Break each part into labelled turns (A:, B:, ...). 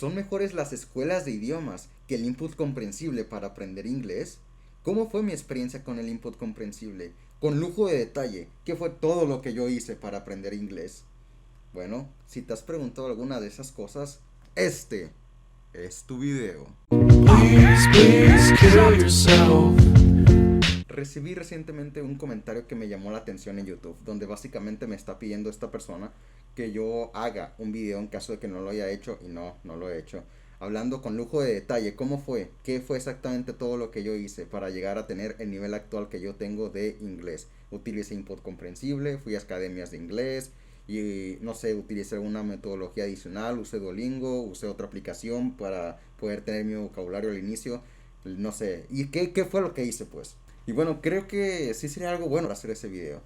A: ¿Son mejores las escuelas de idiomas que el input comprensible para aprender inglés? ¿Cómo fue mi experiencia con el input comprensible? Con lujo de detalle, ¿qué fue todo lo que yo hice para aprender inglés? Bueno, si te has preguntado alguna de esas cosas, este es tu video.
B: Please, please kill yourself.
A: Recibí recientemente un comentario que me llamó la atención en YouTube, donde básicamente me está pidiendo esta persona que yo haga un video en caso de que no lo haya hecho, y no lo he hecho, hablando con lujo de detalle cómo fue, qué fue exactamente todo lo que yo hice para llegar a tener el nivel actual que yo tengo de inglés. Utilicé input comprensible, fui a academias de inglés y no sé, utilicé alguna metodología adicional, usé Duolingo, usé otra aplicación para poder tener mi vocabulario al inicio, no sé. ¿Y qué fue lo que hice pues? Y bueno, creo que sí sería algo bueno hacer ese video.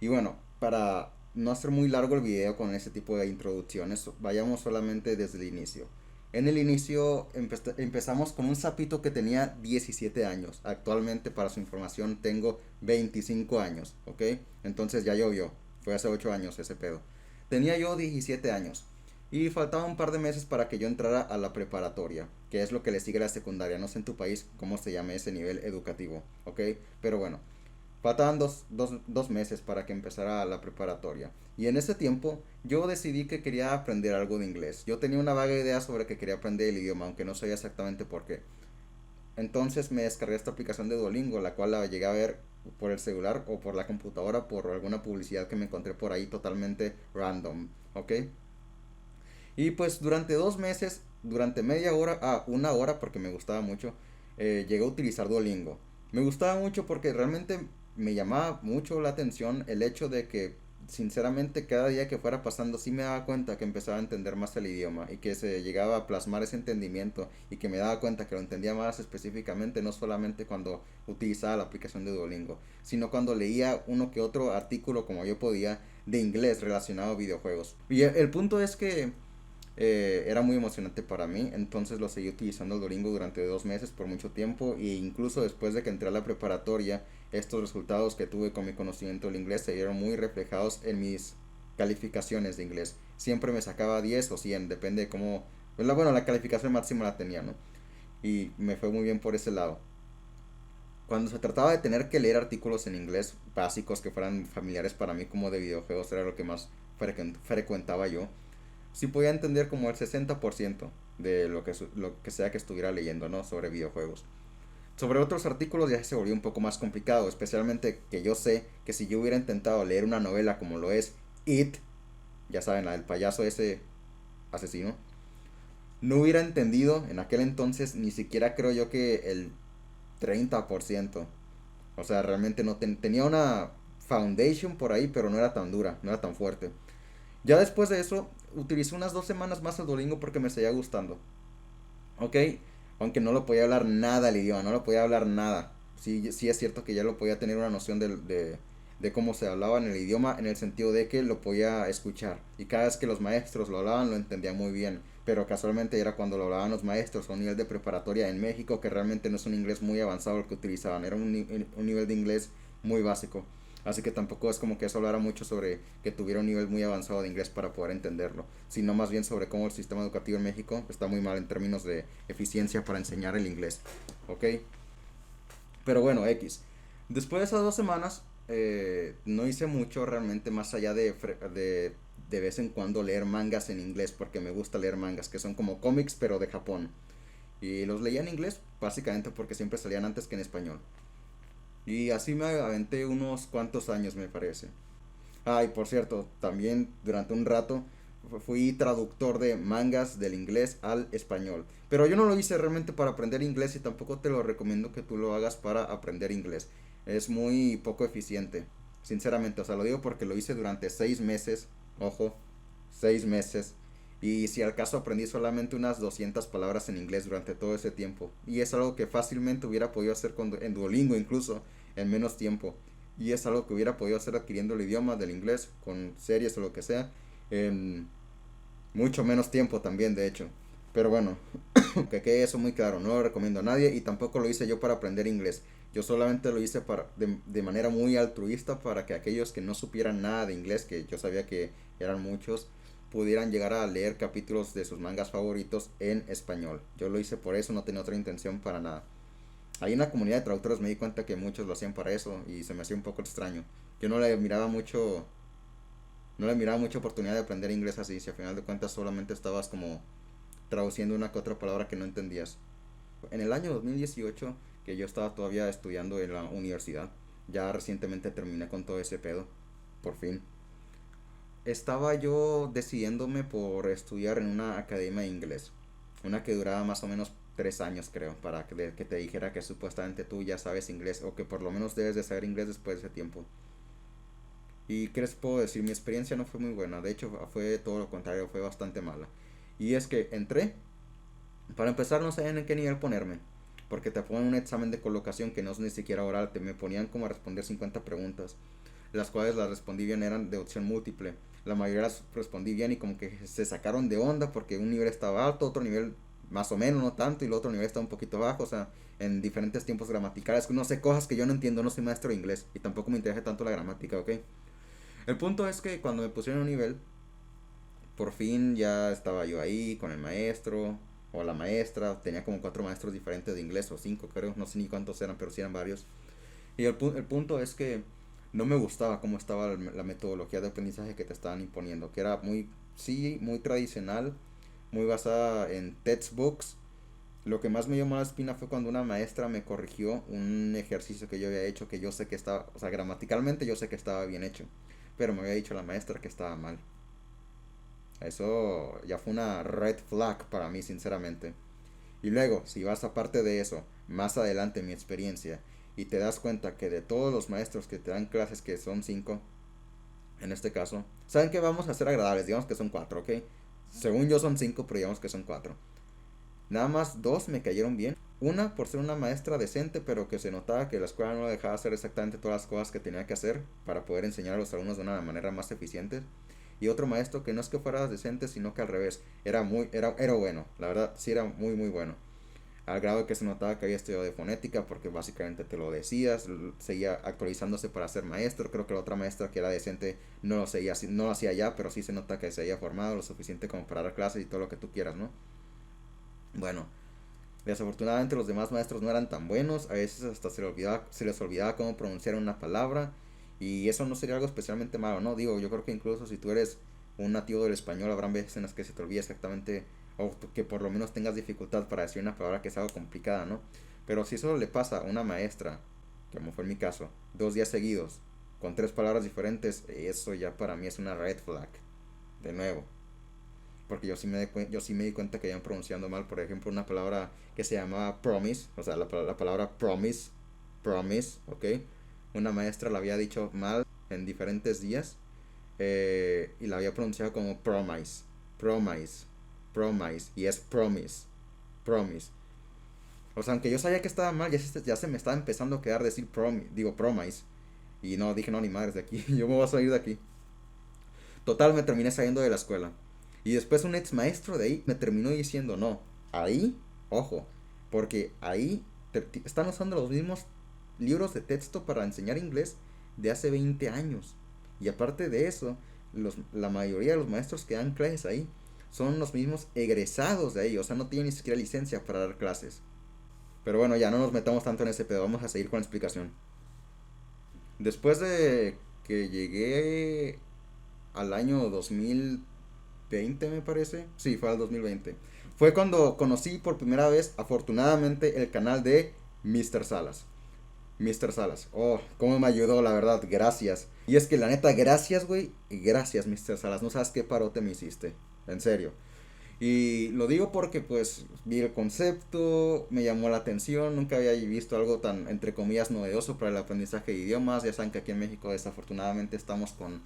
A: Y bueno, para no hacer muy largo el video con ese tipo de introducciones, vayamos solamente desde el inicio. En el inicio empezamos con un sapito que tenía 17 años. Actualmente, para su información, tengo 25 años, ¿ok? Entonces ya llovió. Fue hace 8 años ese pedo. Tenía yo 17 años. Y faltaba un par de meses para que yo entrara a la preparatoria, que es lo que le sigue a la secundaria. No sé en tu país cómo se llama ese nivel educativo, ¿ok? Pero bueno, faltaban dos meses para que empezara la preparatoria. Y en ese tiempo yo decidí que quería aprender algo de inglés. Yo tenía una vaga idea sobre que quería aprender el idioma, aunque no sabía exactamente por qué. Entonces me descargué esta aplicación de Duolingo, la cual la llegué a ver por el celular o por la computadora por alguna publicidad que me encontré por ahí totalmente random, ¿ok? Y pues durante 2 meses, durante media hora, una hora porque me gustaba mucho, llegué a utilizar Duolingo. Me gustaba mucho porque realmente me llamaba mucho la atención el hecho de que, sinceramente, cada día que fuera pasando sí me daba cuenta que empezaba a entender más el idioma y que se llegaba a plasmar ese entendimiento y que me daba cuenta que lo entendía más específicamente, no solamente cuando utilizaba la aplicación de Duolingo, sino cuando leía uno que otro artículo como yo podía de inglés relacionado a videojuegos. Y el punto es que era muy emocionante para mí, entonces lo seguí utilizando el Duolingo durante 2 meses por mucho tiempo, e incluso después de que entré a la preparatoria, estos resultados que tuve con mi conocimiento del inglés se vieron muy reflejados en mis calificaciones de inglés. Siempre me sacaba 10 o 100, depende de cómo, pues bueno, la calificación máxima la tenía, ¿no? Y me fue muy bien por ese lado. Cuando se trataba de tener que leer artículos en inglés básicos que fueran familiares para mí, como de videojuegos, era lo que más frecuentaba yo. Sí podía entender como el 60% de lo que sea que estuviera leyendo, ¿no? Sobre videojuegos. Sobre otros artículos ya se volvió un poco más complicado, especialmente que yo sé que si yo hubiera intentado leer una novela como lo es It, ya saben, la del payaso ese asesino, no hubiera entendido en aquel entonces ni siquiera creo yo que el 30%. O sea, realmente no tenía una foundation por ahí, pero no era tan dura, no era tan fuerte. Ya después de eso, utilicé unas 2 semanas más el Duolingo porque me seguía gustando. Ok, aunque no lo podía hablar nada el idioma, no lo podía hablar nada. Sí, sí es cierto que ya lo podía tener una noción de cómo se hablaba en el idioma, en el sentido de que lo podía escuchar. Y cada vez que los maestros lo hablaban, lo entendía muy bien. Pero casualmente era cuando lo hablaban los maestros a un nivel de preparatoria en México, que realmente no es un inglés muy avanzado el que utilizaban, era un nivel de inglés muy básico. Así que tampoco es como que eso hablara mucho sobre que tuviera un nivel muy avanzado de inglés para poder entenderlo, sino más bien sobre cómo el sistema educativo en México está muy mal en términos de eficiencia para enseñar el inglés. ¿Ok? Pero bueno, X. Después de esas 2 semanas, no hice mucho realmente más allá de vez en cuando leer mangas en inglés, porque me gusta leer mangas, que son como cómics pero de Japón. Y los leía en inglés básicamente porque siempre salían antes que en español. Y así me aventé unos cuantos años, me parece. Ah, y por cierto, también durante un rato fui traductor de mangas del inglés al español. Pero yo no lo hice realmente para aprender inglés y tampoco te lo recomiendo que tú lo hagas para aprender inglés. Es muy poco eficiente, sinceramente. O sea, lo digo porque lo hice durante 6 meses. Ojo, 6 meses. Y si al caso aprendí solamente unas 200 palabras en inglés durante todo ese tiempo. Y es algo que fácilmente hubiera podido hacer en Duolingo incluso en menos tiempo. Y es algo que hubiera podido hacer adquiriendo el idioma del inglés con series o lo que sea en mucho menos tiempo también, de hecho. Pero bueno, que quede eso muy claro, no lo recomiendo a nadie y tampoco lo hice yo para aprender inglés. Yo solamente lo hice de manera muy altruista para que aquellos que no supieran nada de inglés, que yo sabía que eran muchos, pudieran llegar a leer capítulos de sus mangas favoritos en español. Yo lo hice por eso, no tenía otra intención para nada. Ahí en la comunidad de traductores me di cuenta que muchos lo hacían para eso y se me hacía un poco extraño. Yo no le miraba mucha oportunidad de aprender inglés así, si al final de cuentas solamente estabas como traduciendo una que otra palabra que no entendías. En el año 2018, que yo estaba todavía estudiando en la universidad, ya recientemente terminé con todo ese pedo, por fin. Estaba yo decidiéndome por estudiar en una academia de inglés, una que duraba más o menos 3 años creo, para que te dijera que supuestamente tú ya sabes inglés o que por lo menos debes de saber inglés después de ese tiempo. Y qué les puedo decir, mi experiencia no fue muy buena, de hecho fue todo lo contrario, fue bastante mala. Y es que entré, para empezar no sabían en qué nivel ponerme, porque te ponen un examen de colocación que no es ni siquiera oral, te me ponían como a responder 50 preguntas, las cuales las respondí bien, eran de opción múltiple. La mayoría las respondí bien y como que se sacaron de onda porque un nivel estaba alto, otro nivel más o menos, no tanto, y el otro nivel estaba un poquito bajo, o sea, en diferentes tiempos gramaticales, no sé, cosas que yo no entiendo, no soy maestro de inglés y tampoco me interesa tanto la gramática, ¿ok? El punto es que cuando me pusieron un nivel, por fin ya estaba yo ahí con el maestro o la maestra, tenía como 4 maestros diferentes de inglés o 5 creo, no sé ni cuántos eran, pero sí eran varios. Y el punto es que no me gustaba cómo estaba la metodología de aprendizaje que te estaban imponiendo, que era muy, sí, muy tradicional, muy basada en textbooks. Lo que más me llamó la espina fue cuando una maestra me corrigió un ejercicio que yo había hecho, que yo sé que estaba, o sea, gramaticalmente yo sé que estaba bien hecho, pero me había dicho la maestra que estaba mal. Eso ya fue una red flag para mí, sinceramente. Y luego, si vas aparte de eso, más adelante en mi experiencia, y te das cuenta que de todos los maestros que te dan clases, que son 5, en este caso, saben que vamos a ser agradables, digamos que son 4, ¿ok? Según yo son 5, pero digamos que son 4. Nada más 2 me cayeron bien. Una por ser una maestra decente, pero que se notaba que la escuela no dejaba hacer exactamente todas las cosas que tenía que hacer para poder enseñar a los alumnos de una manera más eficiente. Y otro maestro que no es que fuera decente, sino que al revés, era bueno, la verdad, sí era muy muy bueno. Al grado de que se notaba que había estudiado de fonética, porque básicamente te lo decías, seguía actualizándose para ser maestro. Creo que la otra maestra que era decente no lo hacía ya, pero sí se nota que se había formado lo suficiente como para dar clases y todo lo que tú quieras, ¿no? Bueno, desafortunadamente los demás maestros no eran tan buenos, a veces hasta se les olvidaba cómo pronunciar una palabra, y eso no sería algo especialmente malo, ¿no? Digo, yo creo que incluso si tú eres un nativo del español, habrán veces en las que se te olvida exactamente, o que por lo menos tengas dificultad para decir una palabra que es algo complicada, ¿no? Pero si eso le pasa a una maestra, como fue en mi caso, 2 días seguidos, con 3 palabras diferentes, eso ya para mí es una red flag, de nuevo. Porque yo sí me di cuenta que iban pronunciando mal, por ejemplo, una palabra que se llamaba promise, o sea, la palabra promise, ¿ok? Una maestra la había dicho mal en diferentes días, y la había pronunciado como promise, y es promise. O sea, aunque yo sabía que estaba mal, ya se me estaba empezando a quedar decir promise, y no, dije, no, ni madres de aquí, yo me voy a salir de aquí. Total, me terminé saliendo de la escuela. Y después un ex maestro de ahí me terminó diciendo, no, ahí, ojo, porque ahí están usando los mismos libros de texto para enseñar inglés de hace 20 años. Y aparte de eso, la mayoría de los maestros que dan clases ahí son los mismos egresados de ahí, o sea, no tienen ni siquiera licencia para dar clases. Pero bueno, ya no nos metamos tanto en ese pedo, vamos a seguir con la explicación. Después de que llegué al año 2020 me parece. Sí, fue al 2020. Fue cuando conocí por primera vez, afortunadamente, el canal de Mr. Salas. Mr. Salas. Oh, cómo me ayudó, la verdad. Gracias. Y es que la neta, gracias, güey. Gracias, Mr. Salas. No sabes qué parote me hiciste. En serio. Y lo digo porque pues vi el concepto, me llamó la atención, nunca había visto algo tan, entre comillas, novedoso para el aprendizaje de idiomas. Ya saben que aquí en México desafortunadamente estamos con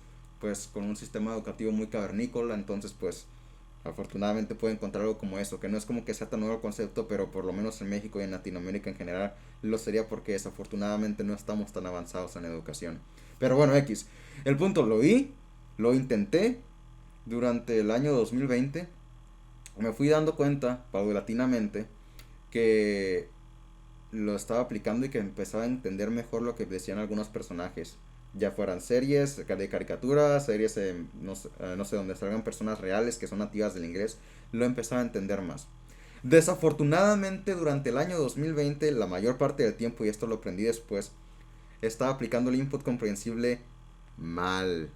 A: un sistema educativo muy cavernícola, entonces pues afortunadamente puedo encontrar algo como eso, que no es como que sea tan nuevo el concepto, pero por lo menos en México y en Latinoamérica en general lo sería, porque desafortunadamente no estamos tan avanzados en educación. Pero bueno, X, el punto, lo vi, lo intenté durante el año 2020. Me fui dando cuenta paulatinamente que lo estaba aplicando y que empezaba a entender mejor lo que decían algunos personajes. ya fueran series de caricaturas, series no sé, donde salgan personas reales que son nativas del inglés, lo empezaba a entender más. Desafortunadamente durante el año 2020, la mayor parte del tiempo, y esto lo aprendí después, estaba aplicando el input comprensible mal.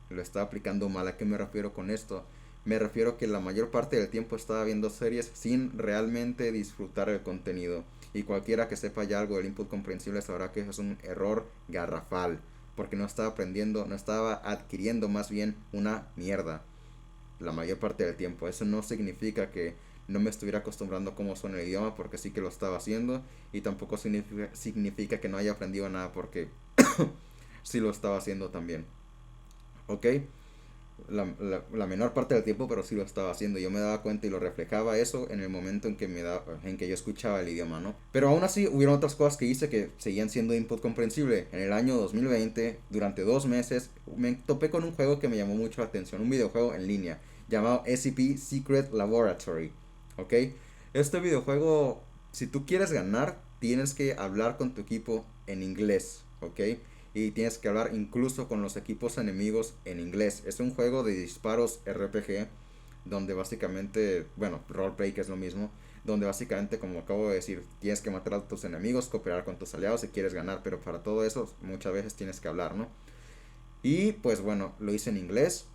A: Lo estaba aplicando mal. ¿A qué me refiero con esto? Me refiero que la mayor parte del tiempo estaba viendo series sin realmente disfrutar el contenido. Y cualquiera que sepa ya algo del input comprensible sabrá que eso es un error garrafal. Porque no estaba aprendiendo, no estaba adquiriendo más bien una mierda la mayor parte del tiempo. Eso no significa que no me estuviera acostumbrando a cómo suena el idioma, porque sí que lo estaba haciendo. Y tampoco significa que no haya aprendido nada, porque sí lo estaba haciendo también. ¿Ok? La menor parte del tiempo, pero sí lo estaba haciendo. Yo me daba cuenta y lo reflejaba eso en el momento en que yo escuchaba el idioma, ¿no? Pero aún así hubieron otras cosas que hice que seguían siendo input comprensible. En el año 2020, durante 2 meses, me topé con un juego que me llamó mucho la atención. Un videojuego en línea llamado SCP Secret Laboratory. ¿Ok? Este videojuego, si tú quieres ganar, tienes que hablar con tu equipo en inglés. ¿Ok? Y tienes que hablar incluso con los equipos enemigos en inglés. Es un juego de disparos RPG donde básicamente, bueno, roleplay que es lo mismo, donde básicamente, como acabo de decir, tienes que matar a tus enemigos, cooperar con tus aliados si quieres ganar, pero para todo eso muchas veces tienes que hablar, ¿no? Y pues bueno, lo hice en inglés.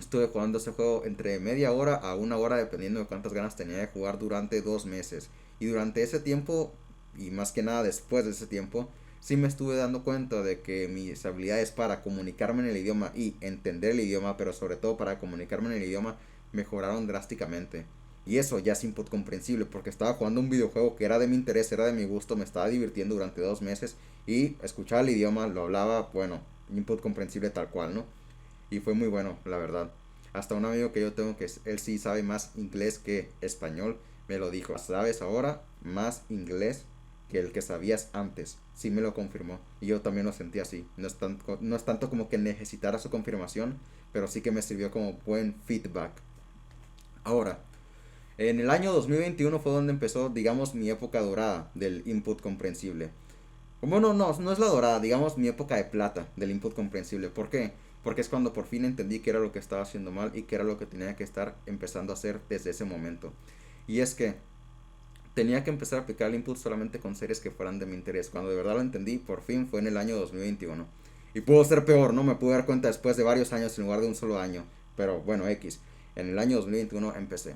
A: Estuve jugando ese juego entre media hora a 1 hora dependiendo de cuántas ganas tenía de jugar durante 2 meses. Y durante ese tiempo, y más que nada después de ese tiempo, sí me estuve dando cuenta de que mis habilidades para comunicarme en el idioma y entender el idioma, pero sobre todo para comunicarme en el idioma, mejoraron drásticamente. Y eso ya es input comprensible, porque estaba jugando un videojuego que era de mi interés, era de mi gusto, me estaba divirtiendo durante 2 meses y escuchaba el idioma, lo hablaba, bueno, input comprensible tal cual, ¿no? Y fue muy bueno, la verdad. Hasta un amigo que yo tengo que él sí sabe más inglés que español, me lo dijo. Sabes ahora más inglés que el que sabías antes. Sí me lo confirmó. Y yo también lo sentí así. No es tanto como que necesitara su confirmación, pero sí que me sirvió como buen feedback. Ahora, en el año 2021 fue donde empezó, digamos, mi época dorada del input comprensible. Bueno, no es la dorada, digamos mi época de plata del input comprensible. ¿Por qué? Porque es cuando por fin entendí qué era lo que estaba haciendo mal y qué era lo que tenía que estar empezando a hacer desde ese momento. Y es que tenía que empezar a aplicar el input solamente con series que fueran de mi interés. Cuando de verdad lo entendí, por fin fue en el año 2021. Y pudo ser peor, ¿no? Me pude dar cuenta después de varios años en lugar de un solo año. Pero bueno, X. En el año 2021 empecé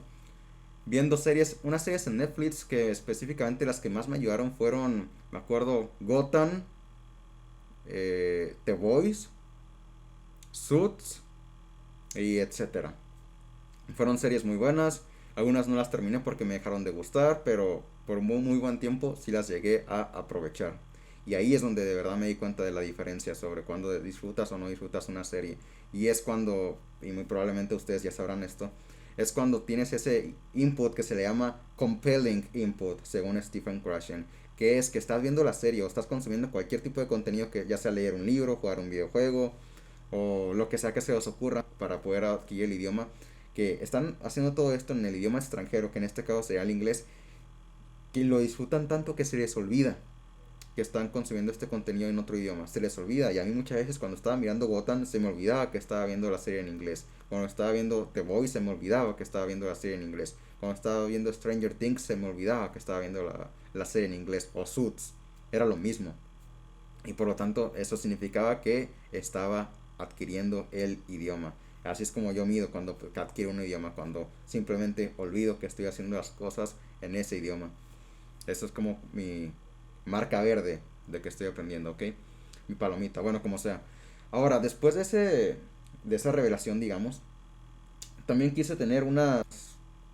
A: viendo series, unas series en Netflix que específicamente las que más me ayudaron fueron, me acuerdo, Gotham, The Voice, Suits y etcétera. Fueron series muy buenas, algunas no las terminé porque me dejaron de gustar, pero por muy buen tiempo sí las llegué a aprovechar. Y ahí es donde de verdad me di cuenta de la diferencia sobre cuando disfrutas o no disfrutas una serie. Y es cuando, y muy probablemente ustedes ya sabrán esto, es cuando tienes ese input que se le llama compelling input, según Stephen Krashen, que es que estás viendo la serie o estás consumiendo cualquier tipo de contenido, que ya sea leer un libro, jugar un videojuego o lo que sea que se os ocurra para poder adquirir el idioma, que están haciendo todo esto en el idioma extranjero, que en este caso sería el inglés, que lo disfrutan tanto que se les olvida que están consumiendo este contenido en otro idioma. Se les olvida. Y a mí muchas veces cuando estaba mirando Gotham se me olvidaba que estaba viendo la serie en inglés. Cuando estaba viendo The Voice se me olvidaba que estaba viendo la serie en inglés. Cuando estaba viendo Stranger Things se me olvidaba que estaba viendo la serie en inglés. O Suits. Era lo mismo. Y por lo tanto eso significaba que estaba adquiriendo el idioma. Así es como yo mido cuando adquiero un idioma. Cuando simplemente olvido que estoy haciendo las cosas en ese idioma. Eso es como mi marca verde de que estoy aprendiendo, ¿ok? Mi palomita, bueno, como sea. Ahora, después de esa revelación, digamos, también quise tener unas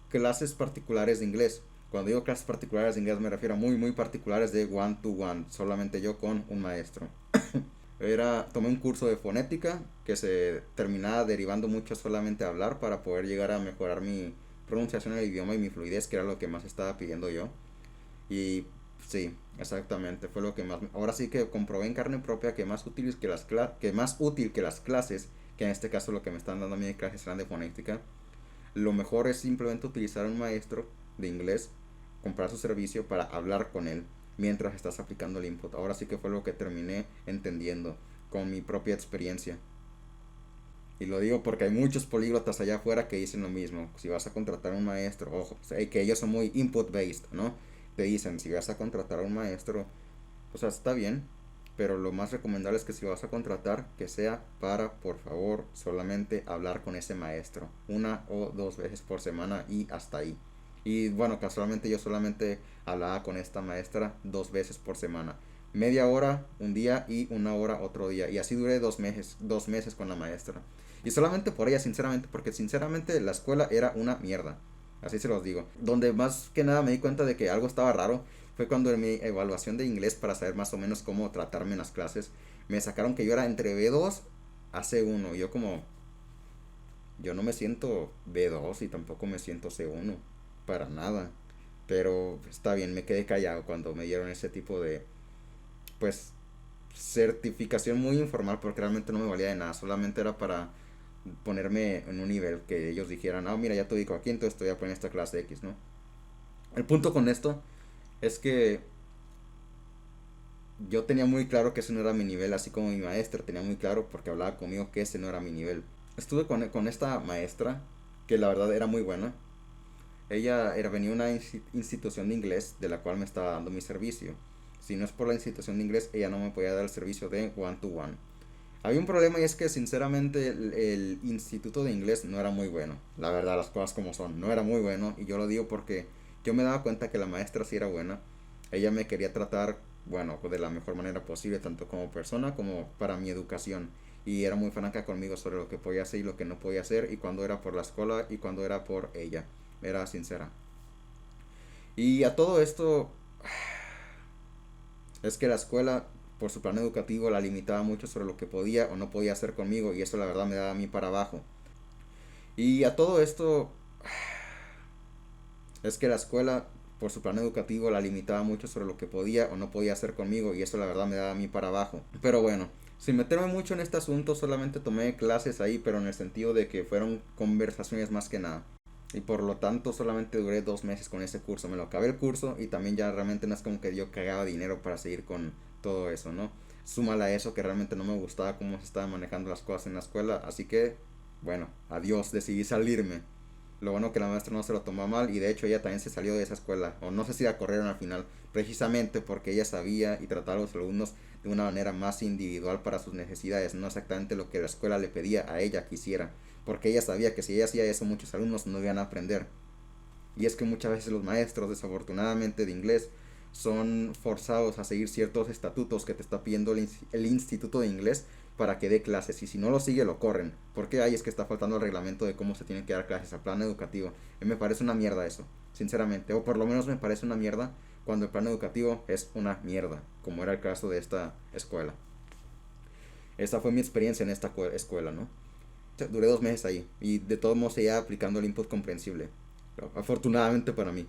A: clases particulares de inglés. Cuando digo clases particulares de inglés me refiero a muy particulares de one to one, solamente yo con un maestro. Tomé un curso de fonética que se terminaba derivando mucho solamente a hablar para poder llegar a mejorar mi pronunciación del idioma y mi fluidez, que era lo que más estaba pidiendo yo. Y sí, exactamente, fue lo que más. Ahora sí que comprobé en carne propia que más útil que las clases, que en este caso lo que me están dando a mí de clases eran de fonética, lo mejor es simplemente utilizar a un maestro de inglés, comprar su servicio para hablar con él mientras estás aplicando el input. Ahora sí que fue lo que terminé entendiendo. con mi propia experiencia. Y lo digo porque hay muchos políglotas allá afuera que dicen lo mismo. Si vas a contratar a un maestro, ojo, o sea, que ellos son muy input based, ¿no? Te dicen, si vas a contratar a un maestro, o sea, está bien, pero lo más recomendable es que si vas a contratar, que sea para, por favor, solamente hablar con ese maestro 1 o 2 veces por semana y hasta ahí. Y bueno, casualmente yo solamente hablaba con esta maestra 2 veces por semana. Media hora un día y 1 hora otro día. Y así duré 2 meses, 2 meses con la maestra. Y solamente por ella, sinceramente, porque sinceramente la escuela era una mierda. Así se los digo. Donde más que nada me di cuenta de que algo estaba raro fue cuando en mi evaluación de inglés para saber más o menos cómo tratarme en las clases, me sacaron que yo era entre B2 a C1. Y yo como, yo no me siento B2 y tampoco me siento C1. Para nada. Pero está bien, me quedé callado cuando me dieron ese tipo de, pues, certificación muy informal porque realmente no me valía de nada. Solamente era para ponerme en un nivel que ellos dijeran, ah, mira, ya te ubico aquí, entonces te voy a poner esta clase X, ¿no? El punto con esto es que yo tenía muy claro que ese no era mi nivel, así como mi maestra tenía muy claro porque hablaba conmigo que ese no era mi nivel. Estuve con esta maestra, que la verdad era muy buena. Ella venía de una institución de inglés de la cual me estaba dando mi servicio. Si no es por la institución de inglés, ella no me podía dar el servicio de one to one. Había un problema y es que sinceramente el instituto de inglés no era muy bueno. La verdad, las cosas como son, no era muy bueno. Y yo lo digo porque yo me daba cuenta que la maestra sí era buena. Ella me quería tratar, bueno, de la mejor manera posible, tanto como persona como para mi educación. Y era muy franca conmigo sobre lo que podía hacer y lo que no podía hacer. Y cuando era por la escuela y cuando era por ella. Era sincera. Y a todo esto, es que la escuela, por su plan educativo, la limitaba mucho sobre lo que podía o no podía hacer conmigo. Y eso la verdad me daba a mí para abajo. Y a todo esto, es que la escuela, por su plan educativo, la limitaba mucho sobre lo que podía o no podía hacer conmigo. Y eso la verdad me daba a mí para abajo. Pero bueno, sin meterme mucho en este asunto, solamente tomé clases ahí, pero en el sentido de que fueron conversaciones más que nada. Y por lo tanto solamente duré 2 meses con ese curso. Me lo acabé el curso y también ya realmente no es como que yo cagaba dinero para seguir con todo eso, ¿no? Súmala a eso que realmente no me gustaba cómo se estaban manejando las cosas en la escuela. Así que, bueno, adiós, decidí salirme. Lo bueno que la maestra no se lo tomó mal y de hecho ella también se salió de esa escuela. O no sé si la corrieron al final, precisamente porque ella sabía y trataba a los alumnos de una manera más individual para sus necesidades, no exactamente lo que la escuela le pedía a ella que hiciera. Porque ella sabía que si ella hacía eso muchos alumnos no iban a aprender. Y es que muchas veces los maestros, desafortunadamente de inglés, son forzados a seguir ciertos estatutos que te está pidiendo el instituto de inglés para que dé clases. Y si no lo sigue, lo corren. Porque ahí es que está faltando el reglamento de cómo se tienen que dar clases a plan educativo. Y me parece una mierda eso, sinceramente. O por lo menos me parece una mierda cuando el plan educativo es una mierda, como era el caso de esta escuela. Esta fue mi experiencia en esta escuela, ¿no? Duré 2 meses ahí y de todos modos seguía aplicando el input comprensible. Afortunadamente para mí.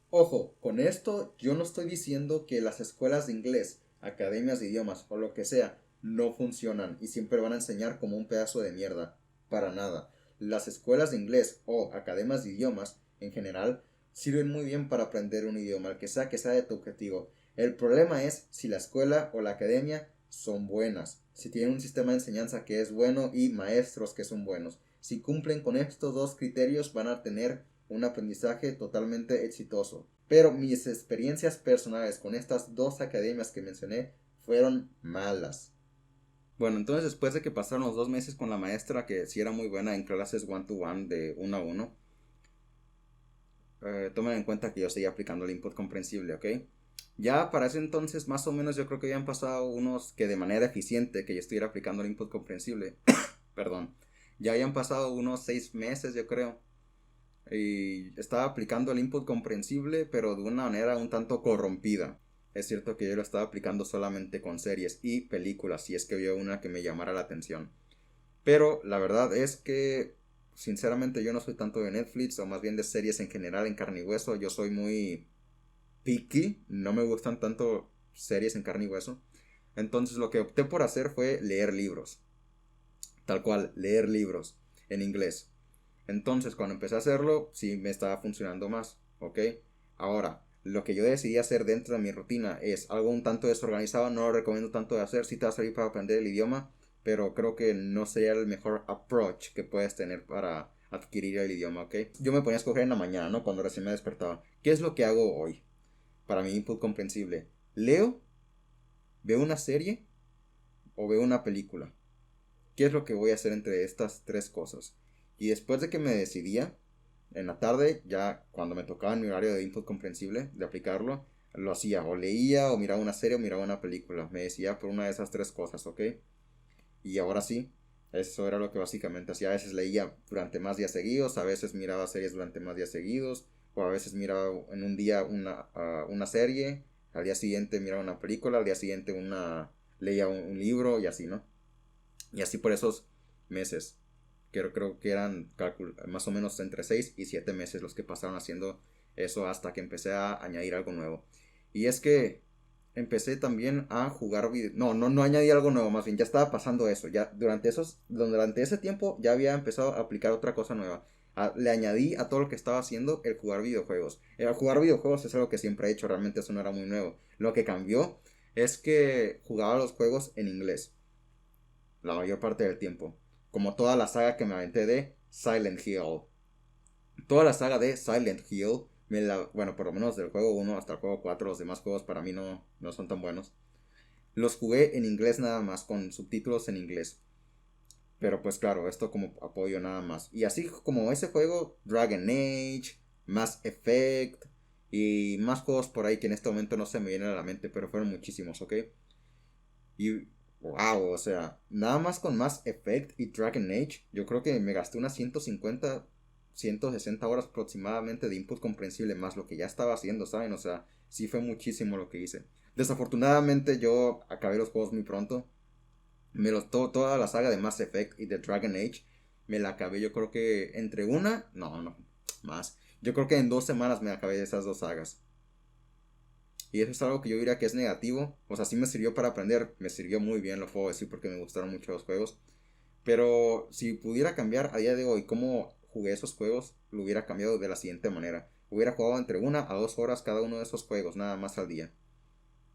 A: Ojo, con esto yo no estoy diciendo que las escuelas de inglés, academias de idiomas o lo que sea no funcionan y siempre van a enseñar como un pedazo de mierda. Para nada. Las escuelas de inglés o academias de idiomas en general sirven muy bien para aprender un idioma, el que sea de tu objetivo. El problema es si la escuela o la academia son buenas, si tienen un sistema de enseñanza que es bueno y maestros que son buenos. Si cumplen con estos dos criterios van a tener un aprendizaje totalmente exitoso. Pero mis experiencias personales con estas dos academias que mencioné fueron malas. Bueno, entonces después de que pasaron los 2 meses con la maestra, que sí era muy buena en clases one to one de 1 a 1, tomen en cuenta que yo seguía aplicando el input comprensible, ¿ok? Ya para ese entonces más o menos yo creo que habían pasado unos que de manera eficiente que yo estuviera aplicando el input comprensible, perdón, ya habían pasado unos 6 meses yo creo, y estaba aplicando el input comprensible pero de una manera un tanto corrompida. Es cierto que yo lo estaba aplicando solamente con series y películas, si es que había una que me llamara la atención. Pero la verdad es que sinceramente yo no soy tanto de Netflix o más bien de series en general en carne y hueso. Yo soy muy picky, no me gustan tanto series en carne y hueso. Entonces lo que opté por hacer fue leer libros. Tal cual, leer libros en inglés. Entonces cuando empecé a hacerlo, sí me estaba funcionando más, ¿ok? Ahora, lo que yo decidí hacer dentro de mi rutina es algo un tanto desorganizado, no lo recomiendo tanto de hacer, si te va a servir para aprender el idioma, pero creo que no sería el mejor approach que puedes tener para adquirir el idioma, ¿ok? Yo me ponía a escoger en la mañana, ¿no? Cuando recién me despertaba. ¿Qué es lo que hago hoy? Para mi input comprensible. ¿Leo? ¿Veo una serie? ¿O veo una película? ¿Qué es lo que voy a hacer entre estas tres cosas? Y después de que me decidía, en la tarde, ya cuando me tocaba en mi horario de input comprensible, de aplicarlo, lo hacía. O leía, o miraba una serie, o miraba una película. Me decidía por una de esas tres cosas, ¿ok? Y ahora sí, eso era lo que básicamente hacía. A veces leía durante más días seguidos, a veces miraba series durante más días seguidos, o a veces miraba en un día una serie, al día siguiente miraba una película, al día siguiente leía un libro y así, ¿no? Y así por esos meses. Creo que eran más o menos entre 6 y 7 meses los que pasaron haciendo eso hasta que empecé a añadir algo nuevo. Y es que empecé también a jugar no añadí algo nuevo, más bien ya estaba pasando eso. Ya durante ese tiempo ya había empezado a aplicar otra cosa nueva. Le añadí a todo lo que estaba haciendo el jugar videojuegos. El jugar videojuegos es algo que siempre he hecho, realmente eso no era muy nuevo. Lo que cambió es que jugaba los juegos en inglés la mayor parte del tiempo. Como toda la saga que me aventé de Silent Hill. Toda la saga de Silent Hill, bueno, por lo menos del juego 1 hasta el juego 4, los demás juegos para mí no son tan buenos. Los jugué en inglés nada más, con subtítulos en inglés. Pero pues claro, esto como apoyo nada más. Y así como ese juego, Dragon Age, Mass Effect y más juegos por ahí que en este momento no se me vienen a la mente, pero fueron muchísimos, ¿ok? Y wow, o sea, nada más con Mass Effect y Dragon Age, yo creo que me gasté unas 150, 160 horas aproximadamente de input comprensible más lo que ya estaba haciendo, ¿saben? O sea, sí fue muchísimo lo que hice. Desafortunadamente yo acabé los juegos muy pronto. Toda la saga de Mass Effect y de Dragon Age me la acabé yo creo que entre no, más. Yo creo que en 2 semanas me acabé de esas dos sagas. Y eso es algo que yo diría que es negativo. O sea, sí me sirvió para aprender. Me sirvió muy bien, lo puedo decir, porque me gustaron mucho los juegos. Pero si pudiera cambiar a día de hoy cómo jugué esos juegos, lo hubiera cambiado de la siguiente manera. Hubiera jugado entre 1 a 2 horas cada uno de esos juegos, nada más al día.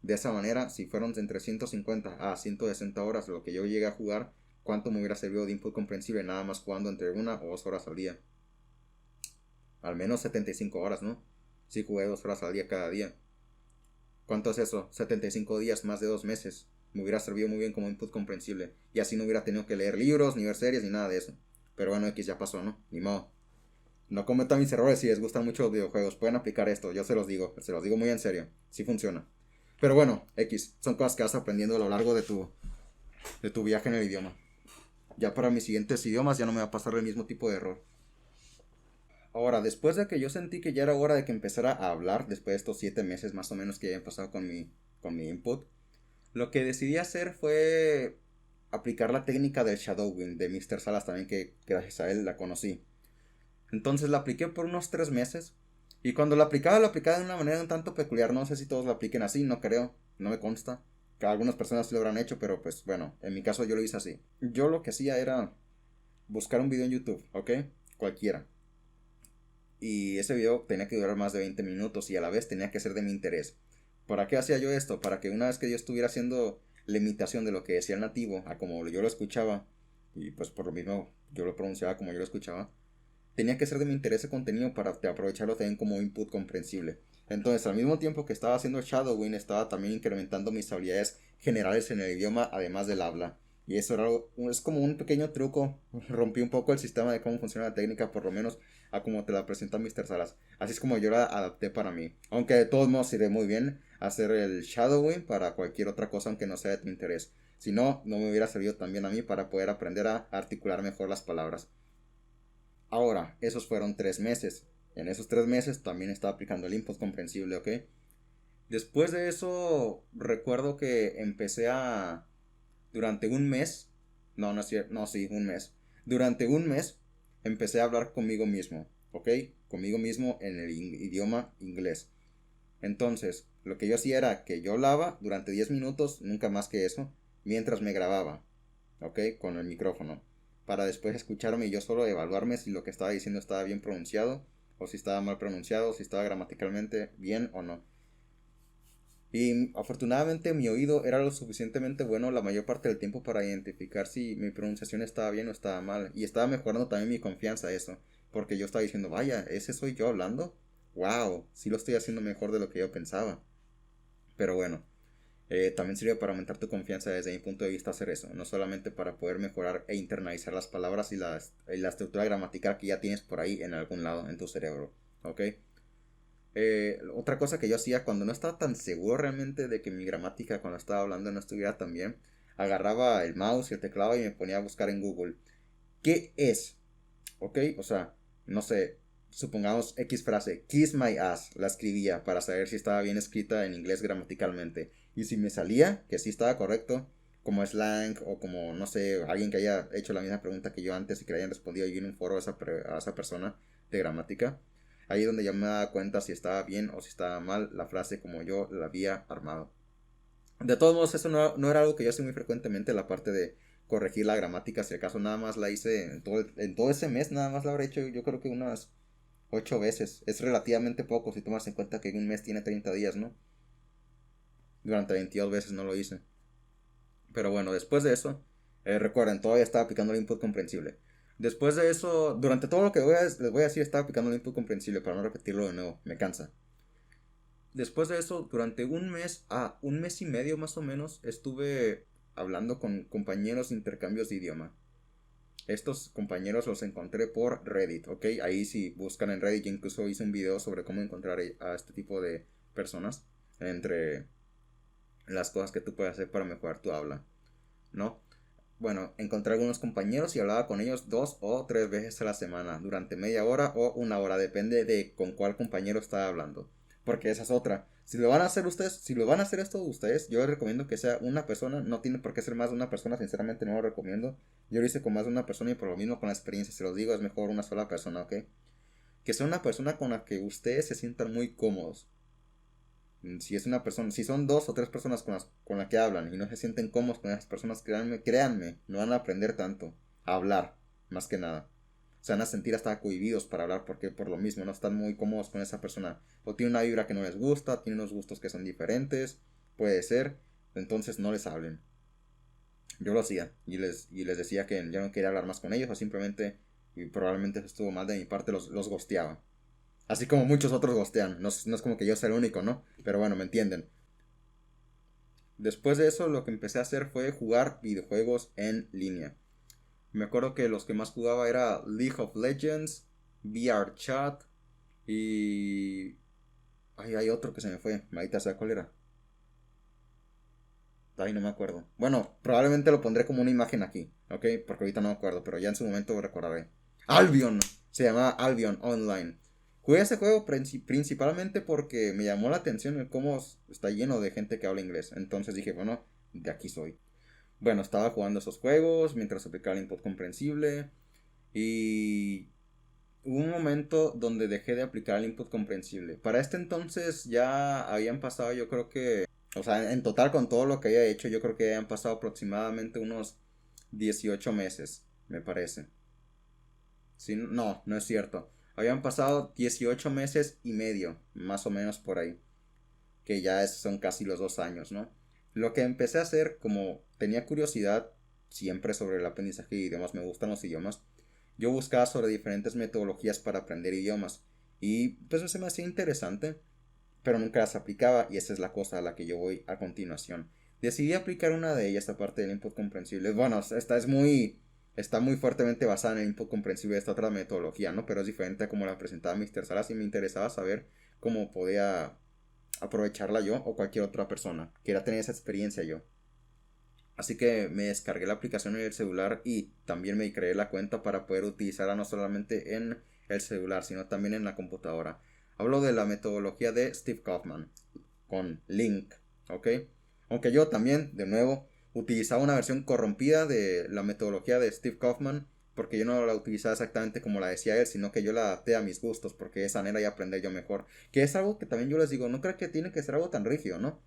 A: De esa manera, si fueron entre 150 a 160 horas lo que yo llegué a jugar, ¿cuánto me hubiera servido de input comprensible nada más jugando entre 1 o 2 horas al día? Al menos 75 horas, ¿no? Si jugué 2 horas al día cada día. ¿Cuánto es eso? 75 días, más de 2 meses. Me hubiera servido muy bien como input comprensible. Y así no hubiera tenido que leer libros, ni ver series, ni nada de eso. Pero bueno, X ya pasó, ¿no? Ni modo. No cometan mis errores si les gustan mucho los videojuegos. Pueden aplicar esto, yo se los digo muy en serio. Sí funciona. Pero bueno, X, son cosas que vas aprendiendo a lo largo de tu viaje en el idioma. Ya para mis siguientes idiomas ya no me va a pasar el mismo tipo de error. Ahora, después de que yo sentí que ya era hora de que empezara a hablar, después de estos 7 meses más o menos que habían pasado con mi input, lo que decidí hacer fue aplicar la técnica del shadowing de Mr. Salas también, que gracias a él la conocí. Entonces la apliqué por unos 3 meses. Y cuando la aplicaba de una manera un tanto peculiar. No sé si todos la apliquen así, no creo, no me consta. Que algunas personas lo habrán hecho, pero pues bueno, en mi caso yo lo hice así. Yo lo que hacía era buscar un video en YouTube, ¿ok? Cualquiera. Y ese video tenía que durar más de 20 minutos y a la vez tenía que ser de mi interés. ¿Para qué hacía yo esto? Para que una vez que yo estuviera haciendo la imitación de lo que decía el nativo, a como yo lo escuchaba, y pues por lo mismo yo lo pronunciaba como yo lo escuchaba, tenía que ser de mi interés ese contenido para aprovecharlo también como input comprensible. Entonces, al mismo tiempo que estaba haciendo shadowing, estaba también incrementando mis habilidades generales en el idioma, además del habla. Y eso es como un pequeño truco. Rompí un poco el sistema de cómo funciona la técnica, por lo menos a como te la presenta Mr. Salas. Así es como yo la adapté para mí. Aunque de todos modos sirve muy bien hacer el shadowing para cualquier otra cosa, aunque no sea de tu interés. Si no, no me hubiera servido también a mí para poder aprender a articular mejor las palabras. Ahora, esos fueron 3 meses. En esos 3 meses también estaba aplicando el input comprensible, ¿ok? Después de eso, recuerdo que empecé a... Durante un mes... No es cierto. No, sí, un mes. Durante un mes empecé a hablar conmigo mismo, ¿ok? Conmigo mismo en el idioma inglés. Entonces, lo que yo hacía era que yo hablaba durante 10 minutos, nunca más que eso, mientras me grababa, ¿ok? Con el micrófono. Para después escucharme y yo solo evaluarme si lo que estaba diciendo estaba bien pronunciado, o si estaba mal pronunciado, si estaba gramaticalmente bien o no. Y afortunadamente mi oído era lo suficientemente bueno la mayor parte del tiempo para identificar si mi pronunciación estaba bien o estaba mal. Y estaba mejorando también mi confianza eso. Porque yo estaba diciendo, vaya, ¿ese soy yo hablando? Wow, sí lo estoy haciendo mejor de lo que yo pensaba. Pero bueno, también sirve para aumentar tu confianza desde mi punto de vista hacer eso. No solamente para poder mejorar e internalizar las palabras y la estructura gramatical que ya tienes por ahí en algún lado en tu cerebro. ¿Ok? Otra cosa que yo hacía cuando no estaba tan seguro realmente de que mi gramática cuando estaba hablando no estuviera tan bien, agarraba el mouse y el teclado y me ponía a buscar en Google. ¿Qué es? ¿Ok? O sea, no sé, supongamos X frase, kiss my ass, la escribía para saber si estaba bien escrita en inglés gramaticalmente. Y si me salía, que sí estaba correcto, como slang o como, no sé, alguien que haya hecho la misma pregunta que yo antes y que le hayan respondido yo en un foro a esa persona de gramática, ahí es donde yo me daba cuenta si estaba bien o si estaba mal la frase como yo la había armado. De todos modos, eso no era algo que yo hacía muy frecuentemente, la parte de corregir la gramática, si acaso nada más la hice en todo ese mes, nada más la habré hecho yo creo que unas 8 veces. Es relativamente poco si tomas en cuenta que un mes tiene 30 días, ¿no? Durante 22 veces no lo hice. Pero bueno, después de eso, recuerden, todavía estaba aplicando el input comprensible. Después de eso, durante todo lo que les voy a decir, estaba aplicando el input comprensible para no repetirlo de nuevo, me cansa. Después de eso, durante un mes y medio más o menos, estuve hablando con compañeros de intercambios de idioma. Estos compañeros los encontré por Reddit, ¿ok? Ahí si buscan en Reddit, yo incluso hice un video sobre cómo encontrar a este tipo de personas. Entre las cosas que tú puedes hacer para mejorar tu habla, ¿no? Bueno, encontré algunos compañeros y hablaba con ellos 2 o 3 veces a la semana, durante media hora o una hora, depende de con cuál compañero estaba hablando. Porque esa es otra. Si lo van a hacer ustedes, si lo van a hacer esto ustedes, yo les recomiendo que sea una persona, no tiene por qué ser más de una persona, sinceramente no lo recomiendo. Yo lo hice con más de una persona y por lo mismo con la experiencia, se los digo, es mejor una sola persona, ¿ok? Que sea una persona con la que ustedes se sientan muy cómodos. Si es una persona, si son 2 o 3 personas con las que hablan y no se sienten cómodos con esas personas, créanme, no van a aprender tanto. A hablar, más que nada. Se van a sentir hasta cohibidos para hablar porque por lo mismo no están muy cómodos con esa persona. O tiene una vibra que no les gusta, tiene unos gustos que son diferentes, puede ser. Entonces no les hablen. Yo lo hacía y les decía que yo no quería hablar más con ellos o simplemente, y probablemente eso estuvo mal de mi parte, los gosteaba. Así como muchos otros gostean. No es como que yo sea el único, ¿no? Pero bueno, me entienden. Después de eso, lo que empecé a hacer fue jugar videojuegos en línea. Me acuerdo que los que más jugaba era League of Legends, VRChat y... Ay, hay otro que se me fue. Ahorita sé cuál era. Ay, no me acuerdo. Bueno, probablemente lo pondré como una imagen aquí, ¿ok? Porque ahorita no me acuerdo, pero ya en su momento lo recordaré. Albion. Se llama Albion Online. Jugué ese juego principalmente porque me llamó la atención el cómo está lleno de gente que habla inglés. Entonces dije, bueno, de aquí soy. Bueno, estaba jugando esos juegos mientras aplicaba el input comprensible. Y hubo un momento donde dejé de aplicar el input comprensible. Para este entonces ya habían pasado, yo creo que, o sea, en total con todo lo que había hecho, yo creo que habían pasado aproximadamente unos 18 meses, me parece. Sí, no, no es cierto. Habían pasado 18 meses y medio, más o menos por ahí. Que ya son casi los 2 años, ¿no? Lo que empecé a hacer, como tenía curiosidad siempre sobre el aprendizaje de idiomas, me gustan los idiomas, yo buscaba sobre diferentes metodologías para aprender idiomas. Y pues eso se me hacía interesante, pero nunca las aplicaba y esa es la cosa a la que yo voy a continuación. Decidí aplicar una de ellas aparte del input comprensible. Bueno, está muy fuertemente basada en el input comprensible de esta otra metodología, ¿no? Pero es diferente a como la presentaba Mr. Salas y me interesaba saber cómo podía aprovecharla yo o cualquier otra persona. Quería tener esa experiencia yo. Así que me descargué la aplicación en el celular y también me creé la cuenta para poder utilizarla no solamente en el celular, sino también en la computadora. Hablo de la metodología de Steve Kaufman con Link, ¿ok? Aunque yo también, de nuevo, utilizaba una versión corrompida de la metodología de Steve Kaufman porque yo no la utilizaba exactamente como la decía él, sino que yo la adapté a mis gustos porque de esa manera ya aprender yo mejor. Que es algo que también yo les digo, no creo que tiene que ser algo tan rígido, ¿no?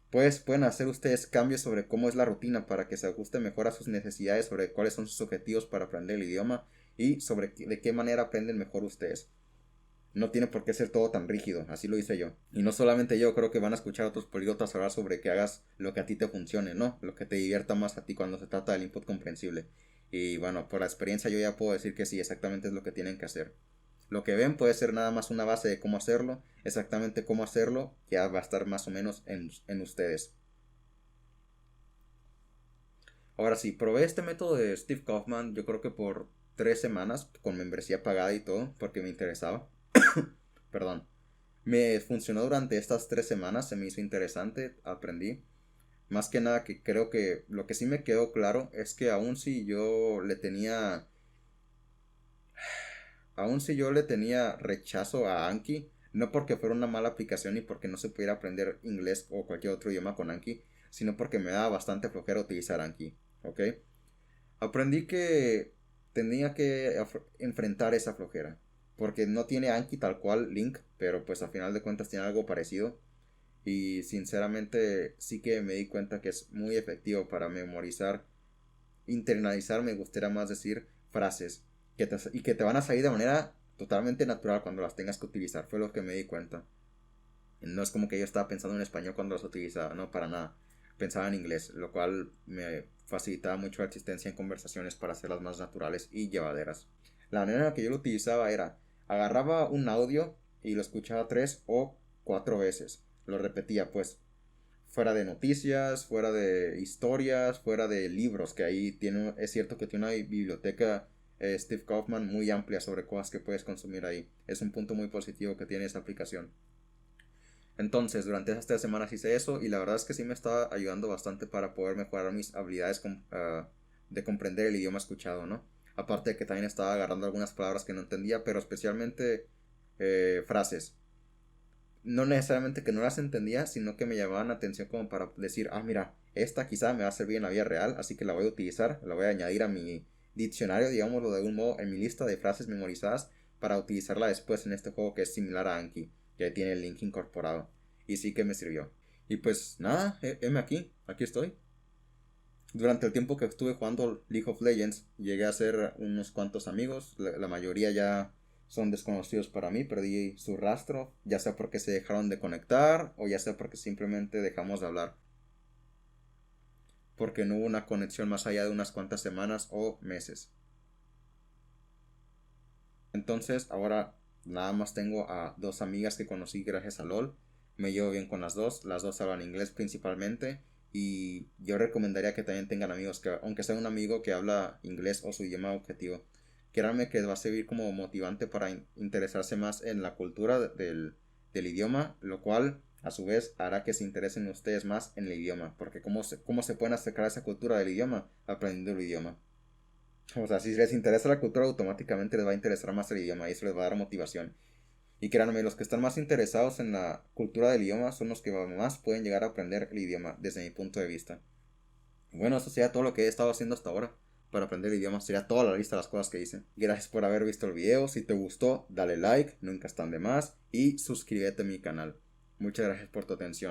A: Pues pueden hacer ustedes cambios sobre cómo es la rutina para que se ajuste mejor a sus necesidades, sobre cuáles son sus objetivos para aprender el idioma y sobre de qué manera aprenden mejor ustedes. No tiene por qué ser todo tan rígido, así lo hice yo. Y no solamente yo, creo que van a escuchar a otros políglotas hablar sobre que hagas lo que a ti te funcione, ¿no? Lo que te divierta más a ti cuando se trata del input comprensible. Y bueno, por la experiencia yo ya puedo decir que sí, exactamente es lo que tienen que hacer. Lo que ven puede ser nada más una base de cómo hacerlo, exactamente cómo hacerlo ya va a estar más o menos en ustedes. Ahora sí, probé este método de Steve Kaufman yo creo que por 3 semanas con membresía pagada y todo, porque me interesaba. Perdón. Me funcionó durante estas 3 semanas, se me hizo interesante, aprendí. Más que nada que creo que lo que sí me quedó claro es que aun si yo le tenía rechazo a Anki, no porque fuera una mala aplicación y porque no se pudiera aprender inglés o cualquier otro idioma con Anki, sino porque me daba bastante flojera utilizar Anki, ¿ok? Aprendí que tenía que enfrentar esa flojera, porque no tiene Anki tal cual Link, pero pues a final de cuentas tiene algo parecido. Y sinceramente sí que me di cuenta que es muy efectivo para memorizar, internalizar, me gustaría más decir, frases y que te van a salir de manera totalmente natural cuando las tengas que utilizar. Fue lo que me di cuenta. No es como que yo estaba pensando en español cuando las utilizaba, no, para nada. Pensaba en inglés, lo cual me facilitaba mucho la existencia en conversaciones para hacerlas más naturales y llevaderas. La manera en la que yo lo utilizaba era, agarraba un audio y lo escuchaba 3 o 4 veces. Lo repetía pues, fuera de noticias, fuera de historias, fuera de libros, que ahí es cierto que tiene una biblioteca Steve Kaufman muy amplia sobre cosas que puedes consumir ahí. Es un punto muy positivo que tiene esa aplicación. Entonces, durante esas 3 semanas hice eso y la verdad es que sí me estaba ayudando bastante para poder mejorar mis habilidades de comprender el idioma escuchado, ¿no? Aparte de que también estaba agarrando algunas palabras que no entendía, pero especialmente frases. No necesariamente que no las entendía, sino que me llamaban la atención como para decir, ah, mira, esta quizá me va a servir en la vida real, así que la voy a utilizar, la voy a añadir a mi diccionario, digámoslo de algún modo, en mi lista de frases memorizadas para utilizarla después en este juego que es similar a Anki, que tiene el link incorporado. Y sí que me sirvió. Y pues nada, heme aquí estoy. Durante el tiempo que estuve jugando League of Legends, llegué a hacer unos cuantos amigos, la mayoría ya son desconocidos para mí, perdí su rastro, ya sea porque se dejaron de conectar o ya sea porque simplemente dejamos de hablar. Porque no hubo una conexión más allá de unas cuantas semanas o meses. Entonces ahora nada más tengo a 2 amigas que conocí gracias a LOL. Me llevo bien con las dos hablan inglés principalmente. Y yo recomendaría que también tengan amigos, que aunque sea un amigo que habla inglés o su idioma objetivo, créanme que va a servir como motivante para interesarse más en la cultura del idioma, lo cual a su vez hará que se interesen ustedes más en el idioma, porque cómo se pueden acercar a esa cultura del idioma aprendiendo el idioma. O sea, si les interesa la cultura, automáticamente les va a interesar más el idioma y eso les va a dar motivación. Y créanme, los que están más interesados en la cultura del idioma son los que más pueden llegar a aprender el idioma, desde mi punto de vista. Bueno, eso sería todo lo que he estado haciendo hasta ahora para aprender el idioma. Sería toda la lista de las cosas que hice. Gracias por haber visto el video. Si te gustó, dale like, nunca están de más. Y suscríbete a mi canal. Muchas gracias por tu atención.